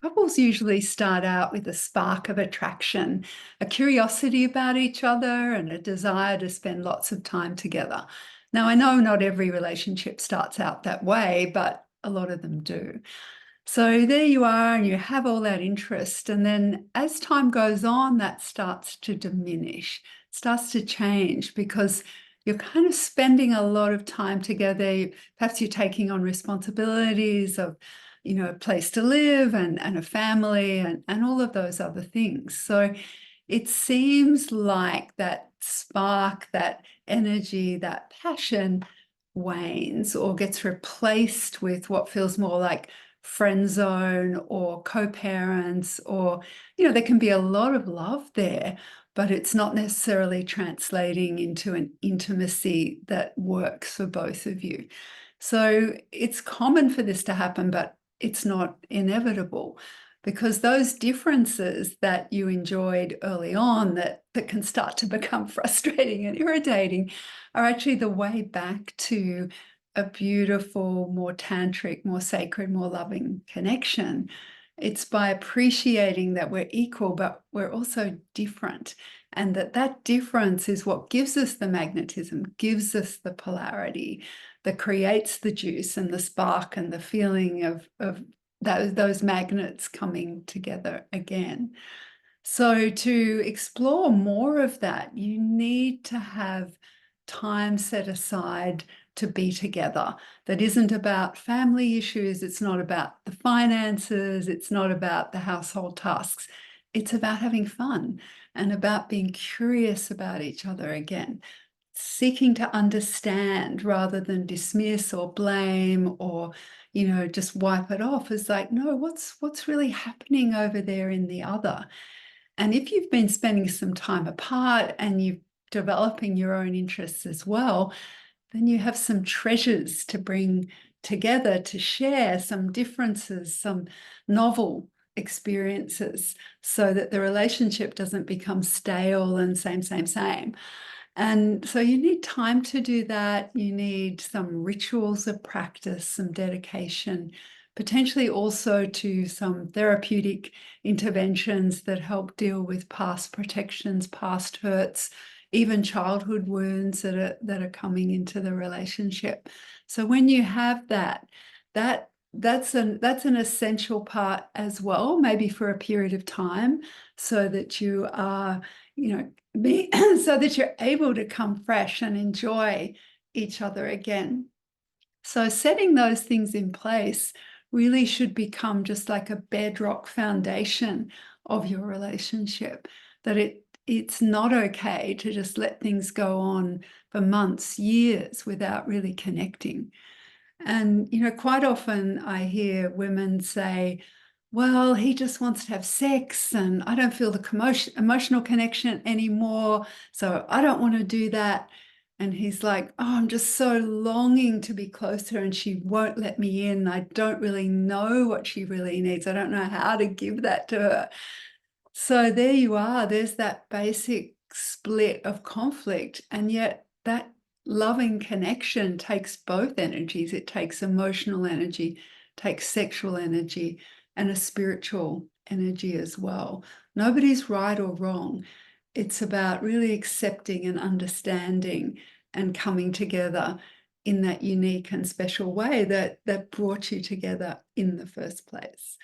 Couples usually start out with a spark of attraction, a curiosity about each other, and a desire to spend lots of time together. Now, I know not every relationship starts out that way, but a lot of them do. So there you are, and you have all that interest. And then as time goes on, that starts to diminish, starts to change because you're kind of spending a lot of time together. Perhaps you're taking on responsibilities of, a place to live and a family and all of those other things. So it seems like that spark, that energy, that passion wanes or gets replaced with what feels more like friend zone or co-parents, or there can be a lot of love there, but it's not necessarily translating into an intimacy that works for both of you. So it's common for this to happen, but it's not inevitable, because those differences that you enjoyed early on that can start to become frustrating and irritating are actually the way back to a beautiful, more tantric, more sacred, more loving connection. It's by appreciating that we're equal, but we're also different. And that difference is what gives us the magnetism, gives us the polarity, that creates the juice and the spark and the feeling of those magnets coming together again. So to explore more of that, you need to have time set aside to be together. That isn't about family issues. It's not about the finances. It's not about the household tasks. It's about having fun and about being curious about each other again, seeking to understand rather than dismiss or blame or just wipe it off. As like, no, what's really happening over there in the other? And if you've been spending some time apart and you're developing your own interests as well, then you have some treasures to bring together to share, some differences, some novel experiences, so that the relationship doesn't become stale and same, same, same. And so you need time to do that. You need some rituals of practice, some dedication, potentially also to some therapeutic interventions that help deal with past protections, past hurts, even childhood wounds that are coming into the relationship. So when you have that's an essential part as well, maybe for a period of time, so that you are, so that you're able to come fresh and enjoy each other again. So setting those things in place really should become just like a bedrock foundation of your relationship, that it's not okay to just let things go on for months, years without really connecting. And, quite often I hear women say, well, he just wants to have sex and I don't feel the emotional connection anymore, so I don't want to do that. And he's like, oh, I'm just so longing to be close to her and she won't let me in. I don't really know what she really needs. I don't know how to give that to her. So there you are. There's that basic split of conflict. And yet that loving connection takes both energies. It takes emotional energy, takes sexual energy, and a spiritual energy as well. Nobody's right or wrong. It's about really accepting and understanding and coming together in that unique and special way that brought you together in the first place.